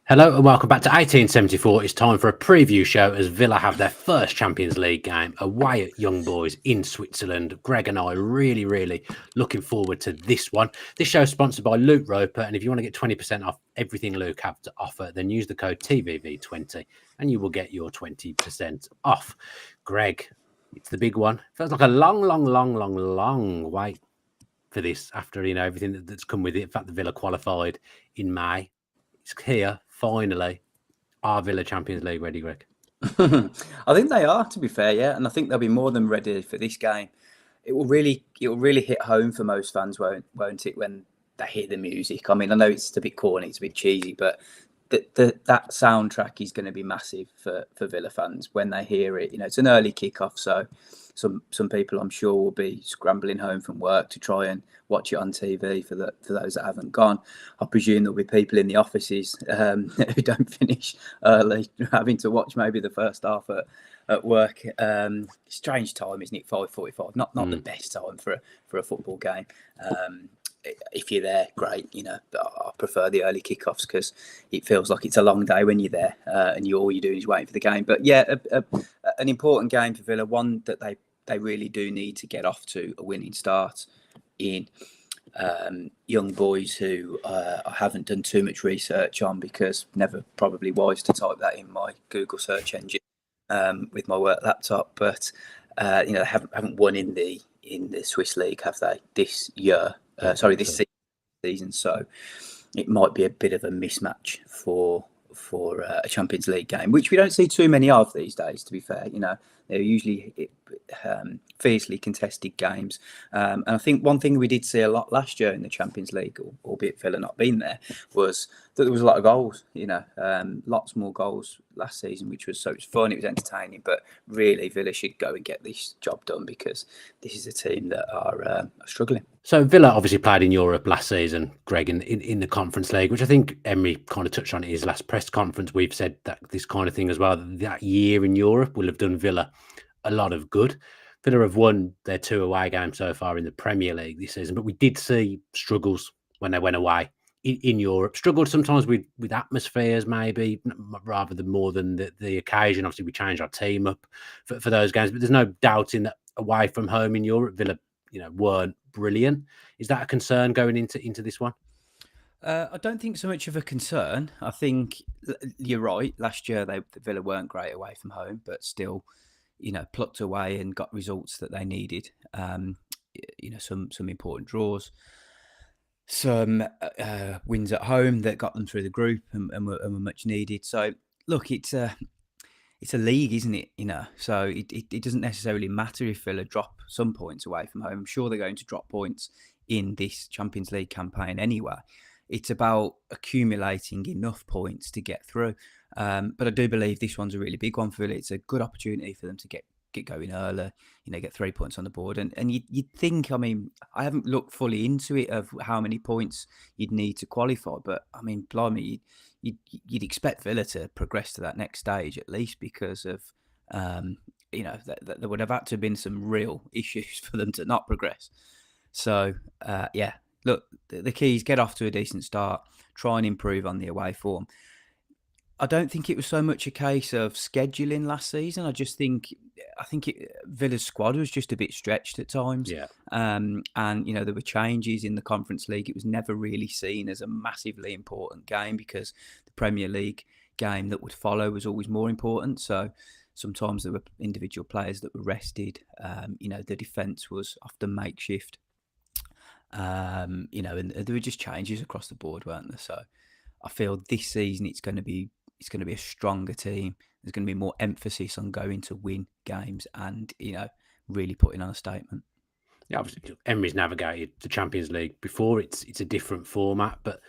Hello and welcome back to 1874. It's time for a preview show as Villa have their first Champions League game away at Young Boys in Switzerland. Greg and I really looking forward to this one. This show is sponsored by Luke Roper, and if you want to get 20% off everything Luke have to offer, then use the code TVV20 and you will get your 20% off. Greg, it's the big one. Feels like a long wait for this after everything that's come with it. In fact, the Villa qualified in May. It's here, finally. Are Villa Champions League ready, Greg? I think they are, to be fair, yeah, and I think they'll be more than ready for this game. It will really hit home for most fans, won't it, when they hear the music? I mean, I know it's a bit corny, it's a bit cheesy, but that soundtrack is going to be massive for Villa fans when they hear it. It's an early kickoff, so some people I'm sure will be scrambling home from work to try and watch it on TV. For those that haven't gone, I presume there'll be people in the offices who don't finish early, having to watch maybe the first half at work. Strange time, isn't it? 5:45, not the best time for a football game. If you're there, great. But I prefer the early kickoffs because it feels like it's a long day when you're there, and all you're doing is waiting for the game. But yeah, an important game for Villa, one that they really do need to get off to a winning start in. Young Boys who I haven't done too much research on because never probably wise to type that in my Google search engine with my work laptop. But they haven't won in the Swiss League, have they, this year? This season. So it might be a bit of a mismatch for a Champions League game, which we don't see too many of these days, to be fair. They're usually fiercely contested games. And I think one thing we did see a lot last year in the Champions League, albeit Villa not being there, was that there was a lot of goals, lots more goals last season, which was fun, it was entertaining. But really, Villa should go and get this job done because this is a team that are struggling. So Villa obviously played in Europe last season, Greg, in the Conference League, which I think Emery kind of touched on in his last press conference. We've said that this kind of thing as well, that year in Europe will have done Villa a lot of good. Villa have won their 2 away games so far in the Premier League this season, but we did see struggles when they went away in Europe. Struggled sometimes with atmospheres, maybe, rather than more than the occasion. Obviously, we changed our team up for those games, but there's no doubting that away from home in Europe, Villa weren't brilliant. Is that a concern going into this one? I don't think so much of a concern. I think you're right. Last year, Villa weren't great away from home, but still, plucked away and got results that they needed. Some important draws, some wins at home that got them through the group and were much needed. So, look, it's a league, isn't it? So it doesn't necessarily matter if Villa drop some points away from home. I'm sure they're going to drop points in this Champions League campaign anyway. It's about accumulating enough points to get through. But I do believe this one's a really big one for Villa. It's a good opportunity for them to get going early, get 3 points on the board. And you'd think, I mean, I haven't looked fully into it of how many points you'd need to qualify, but I mean, blimey, you'd expect Villa to progress to that next stage at least because of, there would have had to have been some real issues for them to not progress. So, look, the key is get off to a decent start, try and improve on the away form. I don't think it was so much a case of scheduling last season. I think Villa's squad was just a bit stretched at times. Yeah. And there were changes in the Conference League. It was never really seen as a massively important game because the Premier League game that would follow was always more important. So sometimes there were individual players that were rested. The defence was often makeshift. And there were just changes across the board, weren't there? So I feel this season it's going to be a stronger team. There's going to be more emphasis on going to win games and, really putting on a statement. Yeah, obviously, Emery's navigated the Champions League before. It's a different format, but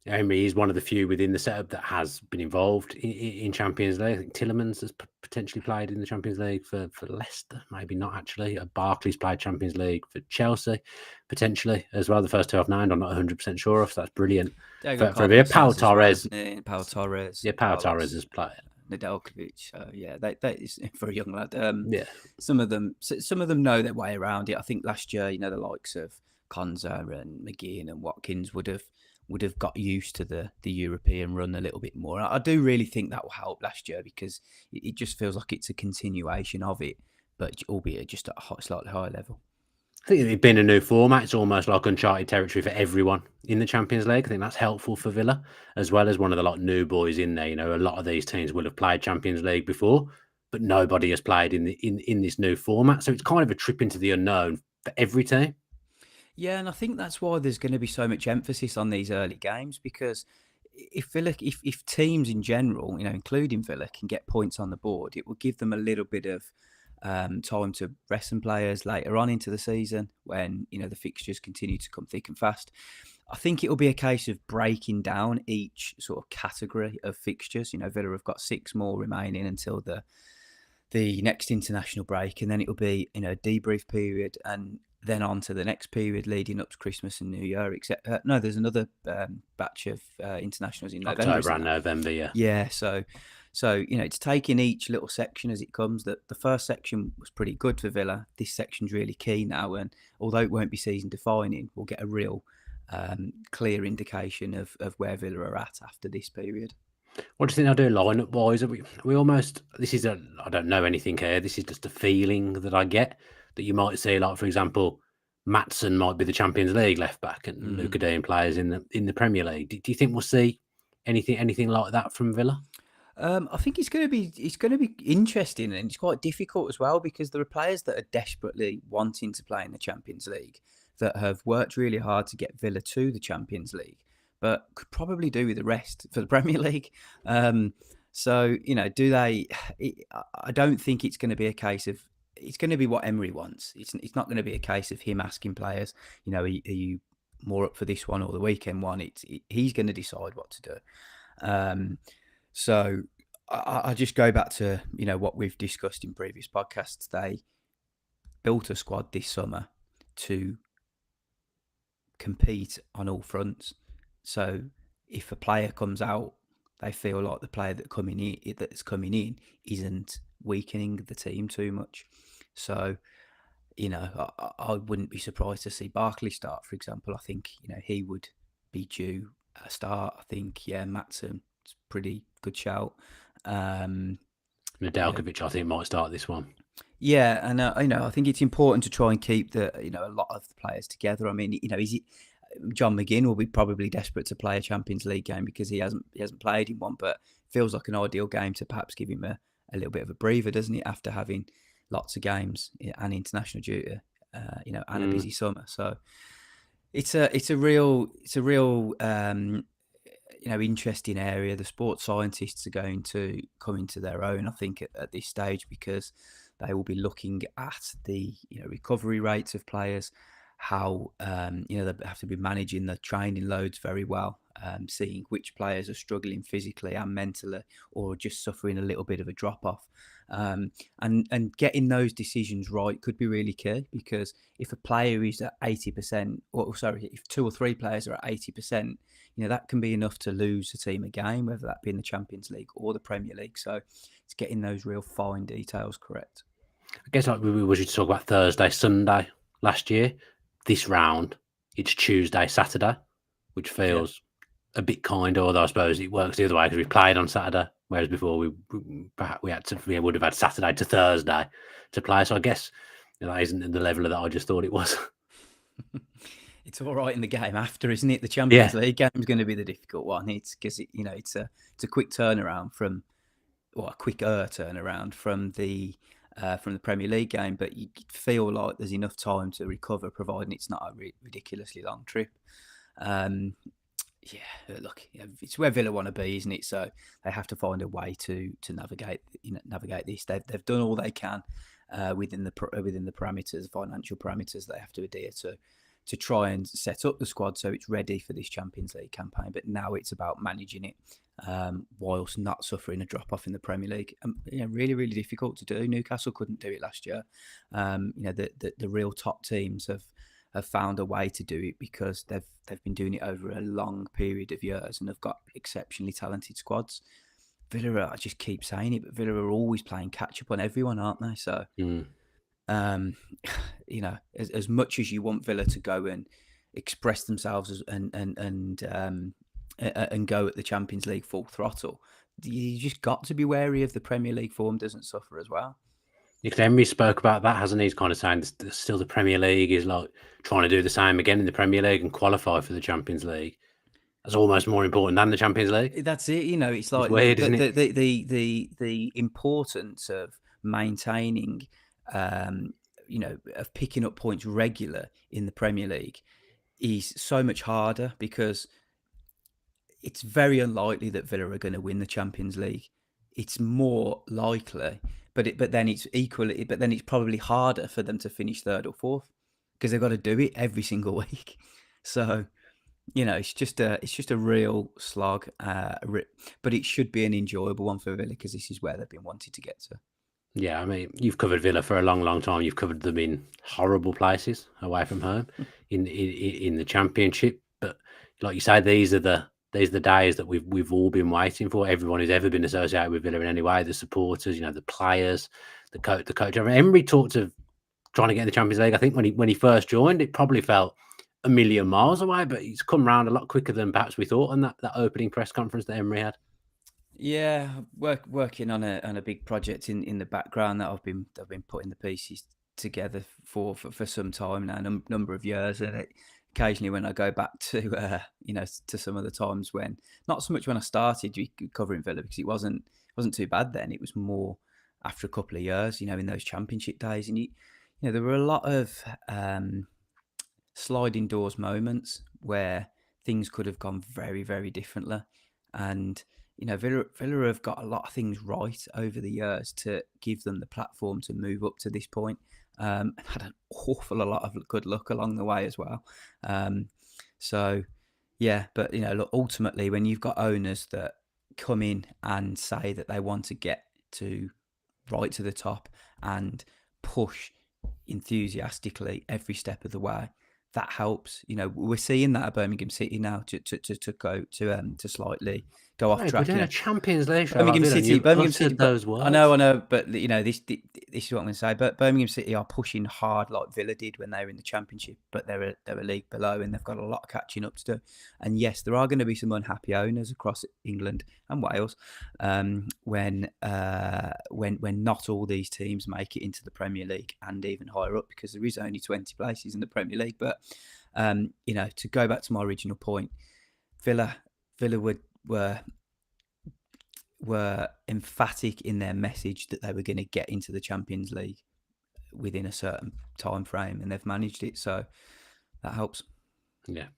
Emery is one of the few within the setup that has been involved in Champions League. I think Tielemans has potentially played in the Champions League for Leicester, maybe not actually. Barkley's played Champions League for Chelsea, potentially as well. The first 2 I've named, I'm not 100% sure of. So that's brilliant. For me, Pau Torres. Pau Torres. Yeah, Pau Torres has played. Nedeljkovic. That is for a young lad. Yeah. Some of them know their way around it. I think last year, the likes of Konza and McGinn and Watkins would have got used to the European run a little bit more. I do really think that will help last year because it just feels like it's a continuation of it, but albeit just at a slightly higher level. I think it being a new format, it's almost like uncharted territory for everyone in the Champions League. I think that's helpful for Villa, as well as one of the new boys in there. A lot of these teams will have played Champions League before, but nobody has played in this new format. So it's kind of a trip into the unknown for every team. Yeah, and I think that's why there's going to be so much emphasis on these early games because if Villa, if teams in general, including Villa, can get points on the board, it will give them a little bit of time to rest some players later on into the season when the fixtures continue to come thick and fast. I think it will be a case of breaking down each sort of category of fixtures. Villa have got 6 more remaining until the next international break, and then it will be a debrief period and then on to the next period leading up to Christmas and New Year. Except no, there's another batch of internationals in November. October and November, yeah. Yeah, so it's taking each little section as it comes. That the first section was pretty good for Villa. This section's really key now, and although it won't be season defining, we'll get a real clear indication of where Villa are at after this period. What do you think they'll do lineup wise? We almost, I don't know anything here. This is just a feeling that I get that you might see, like for example, Maatsen might be the Champions League left back, and Luca Dean players in the Premier League. Do you think we'll see anything like that from Villa? I think it's going to be interesting, and it's quite difficult as well because there are players that are desperately wanting to play in the Champions League that have worked really hard to get Villa to the Champions League, but could probably do with the rest for the Premier League. So do they? I don't think it's going to be a case of. It's going to be what Emery wants. It's not going to be a case of him asking players, are you more up for this one or the weekend one? He's going to decide what to do. So I just go back to what we've discussed in previous podcasts. They built a squad this summer to compete on all fronts. So if a player comes out, they feel like the player that's coming in isn't weakening the team too much. So, I wouldn't be surprised to see Barkley start, for example. I think, he would be due a start. I think, Maatsen, it's a pretty good shout. Nedeljkovic, I think, might start this one. Yeah, and I think it's important to try and keep a lot of the players together. I mean, John McGinn will be probably desperate to play a Champions League game because he hasn't played in one, but feels like an ideal game to perhaps give him a little bit of a breather, doesn't it? After having lots of games and international duty, and a busy summer. So it's a real interesting area. The sports scientists are going to come into their own, I think, at this stage because they will be looking at the recovery rates of players, how they have to be managing the training loads very well, seeing which players are struggling physically and mentally or just suffering a little bit of a drop off, and getting those decisions right could be really key because if a player is at 80%, if 2 or 3 players are at 80%, that can be enough to lose a team a game, whether that be in the Champions League or the Premier League. So it's getting those real fine details correct. I guess we were to talk about Thursday, Sunday last year. This round, it's Tuesday, Saturday, which feels a bit kinder, although I suppose it works the other way because we played on Saturday, whereas before we would have had Saturday to Thursday to play. So I guess that isn't at the level that I just thought it was. It's all right in the game after, isn't it? The Champions League game is going to be the difficult one. It's because it's a quick turnaround a quicker turnaround from the Premier League game, but you feel like there's enough time to recover, providing it's not a ridiculously long trip. It's where Villa want to be, isn't it? So they have to find a way to navigate this. They've done all they can within the parameters, financial parameters they have to adhere to try and set up the squad so it's ready for this Champions League campaign. But now it's about managing it whilst not suffering a drop-off in the Premier League. Really, really difficult to do. Newcastle couldn't do it last year. The real top teams have found a way to do it because they've been doing it over a long period of years and have got exceptionally talented squads. Villa, I just keep saying it, but Villa are always playing catch-up on everyone, aren't they? So... as much as you want Villa to go and express themselves and go at the Champions League full throttle, you just got to be wary of the Premier League form doesn't suffer as well. Because Emery spoke about that, hasn't he? He's kind of saying still the Premier League is like trying to do the same again in the Premier League and qualify for the Champions League. That's almost more important than the Champions League. That's it. It's like weird, isn't it? The importance of maintaining, of picking up points regular in the Premier League is so much harder because it's very unlikely that Villa are going to win the Champions League. It's more likely, but then it's probably harder for them to finish third or fourth because they've got to do it every single week. So, it's just a real slog, but it should be an enjoyable one for Villa because this is where they've been wanting to get to. Yeah, I mean, you've covered Villa for a long, long time. You've covered them in horrible places away from home in the Championship. But like you say, these are the days that we've all been waiting for. Everyone who's ever been associated with Villa in any way, the supporters, the players, the coach. Emery talked of trying to get in the Champions League. I think when he first joined, it probably felt a million miles away, but he's come around a lot quicker than perhaps we thought on that opening press conference that Emery had. Yeah, working on a big project in the background that I've been putting the pieces together for some time now, number of years, and occasionally when I go back to to some of the times when, not so much when I started covering Villa because it wasn't too bad then. It was more after a couple of years, in those Championship days, and there were a lot of sliding doors moments where things could have gone very, very differently, and Villa have got a lot of things right over the years to give them the platform to move up to this point. And had an awful lot of good luck along the way as well. So, yeah, but look, ultimately, when you've got owners that come in and say that they want to get to right to the top and push enthusiastically every step of the way, that helps. We're seeing that at Birmingham City now to slightly go off track. We're doing a Champions League show. Birmingham City. Those words. I know, but this is what I'm going to say. But Birmingham City are pushing hard like Villa did when they were in the Championship, but they're a league below and they've got a lot of catching up to do. And yes, there are going to be some unhappy owners across England and Wales when not all these teams make it into the Premier League and even higher up, because there is only 20 places in the Premier League. But to go back to my original point, Villa were emphatic in their message that they were going to get into the Champions League within a certain time frame, and they've managed it, so that helps. Yeah,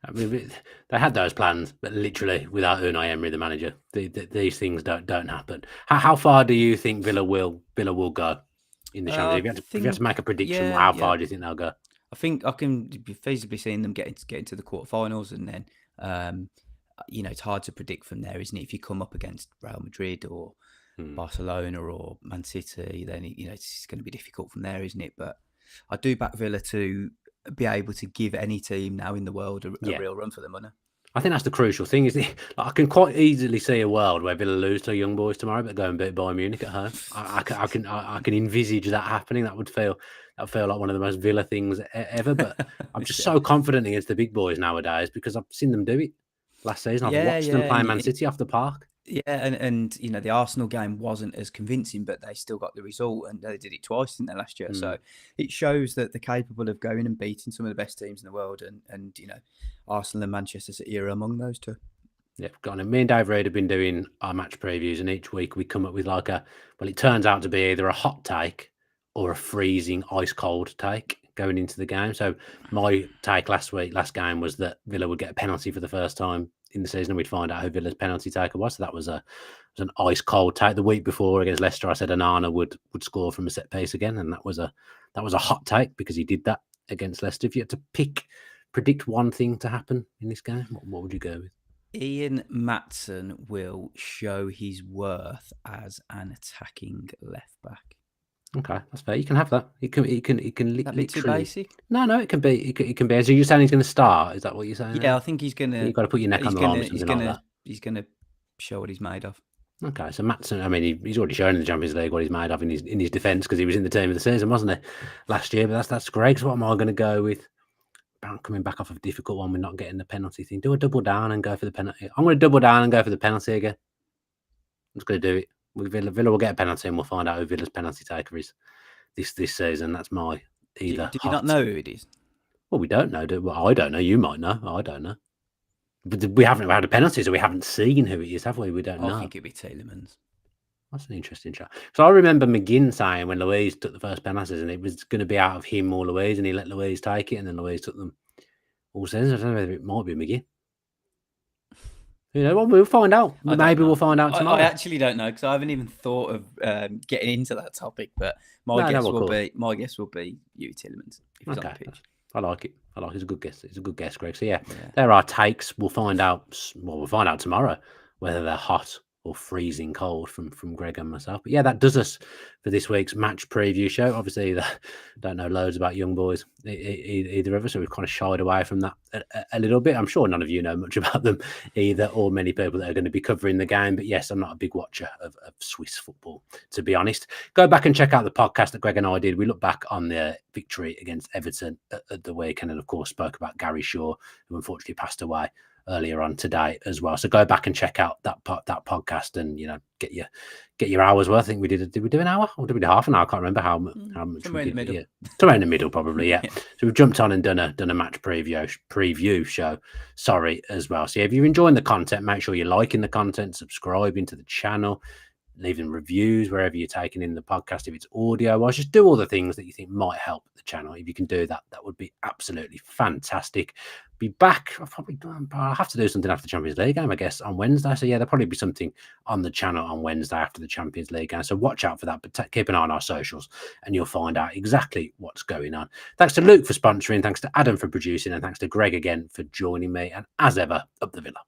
I mean, they had those plans, but literally without Unai Emery, the manager, these things don't happen. How far do you think Villa will go in the Champions League? If you had to make a prediction, how far do you think they'll go? I think I can be feasibly seeing them get into the quarterfinals, and then it's hard to predict from there, isn't it? If you come up against Real Madrid or Barcelona or Man City, then it's going to be difficult from there, isn't it? But I do back Villa to be able to give any team now in the world a real run for their money. I think that's the crucial thing, isn't it? I can quite easily see a world where Villa lose to Young Boys tomorrow, but go and beat Bayern Munich at home. I can envisage that happening. That would feel like one of the most Villa things ever. But I'm just so confident against the big boys nowadays because I've seen them do it last season. I've watched them play Man City off the park. Yeah, and the Arsenal game wasn't as convincing, but they still got the result, and they did it twice, didn't they, last year? So it shows that they're capable of going and beating some of the best teams in the world, and Arsenal and Manchester City are among those two. Yeah, got it. Me and Dave Reid have been doing our match previews, and each week we come up with it turns out to be either a hot take or a freezing ice cold take going into the game. So my take last game was that Villa would get a penalty for the first time in the season, and we'd find out who Villa's penalty taker was. So that was an ice cold take. The week before against Leicester, I said Onana would score from a set piece again, and that was a hot take because he did that against Leicester. If you had to predict one thing to happen in this game, what would you go with? Ian Maatsen will show his worth as an attacking left back. Okay, that's fair. You can have that. It can literally. Too basic? No, it can be. It can be. So you're saying he's going to start? Is that what you're saying? Yeah, I think he's going to. You've got to put your neck on the line with something like that. He's going to show what he's made of. Okay, so Maatsen. I mean, he's already shown in the Champions League what he's made of in his defence because he was in the team of the season, wasn't he, last year? But that's Greg's. What am I going to go with? coming back off of a difficult one. We're not getting the penalty thing. Do a double down and go for the penalty. I'm going to double down and go for the penalty again. I'm just going to do it. Villa will get a penalty, and we'll find out who Villa's penalty taker is this season. That's my either. Do you not know who it is? Well, we don't know. Well, I don't know. You might know. I don't know. But we haven't had a penalty, so we haven't seen who it is, have we? We don't know. I think it'd be Tielemans. That's an interesting shot. So I remember McGinn saying when Louise took the first penalties, and it was going to be out of him or Louise, and he let Louise take it, and then Louise took them all seasons. I don't know whether it might be McGinn. Well, we'll find out. Maybe we'll find out tomorrow. I actually don't know because I haven't even thought of getting into that topic. But my guess will be you, Tielemans, if he's on the pitch. I like it. It's a good guess. It's a good guess, Greg. So yeah, there are takes. We'll find out. Well, we'll find out tomorrow whether they're hot or freezing cold from Greg and myself. But yeah, that does us for this week's match preview show. Obviously, don't know loads about young boys, either of us, so we've kind of shied away from that a little bit. I'm sure none of you know much about them either, or many people that are going to be covering the game. But yes, I'm not a big watcher of Swiss football, to be honest. Go back and check out the podcast that Greg and I did. We look back on the victory against Everton at the weekend, and of course spoke about Gary Shaw, who unfortunately passed away earlier on today as well. So go back and check out that podcast, and get your hours worth. I think we did we do an hour or did we do half an hour? I can't remember how much. Somewhere in the middle. Somewhere in the middle, probably. Yeah. So we've jumped on and done a match preview show. Sorry as well. So if you're enjoying the content, make sure you're liking the content, subscribing to the channel, leaving reviews wherever you're taking in the podcast. If it's audio, well, just do all the things that you think might help the channel. If you can do that, that would be absolutely fantastic. Be back. I'll have to do something after the Champions League game, I guess, on Wednesday. So yeah, there'll probably be something on the channel on Wednesday after the Champions League game. So watch out for that, but keep an eye on our socials and you'll find out exactly what's going on. Thanks to Luke for sponsoring, thanks to Adam for producing, and thanks to Greg again for joining me. And as ever, up the Villa.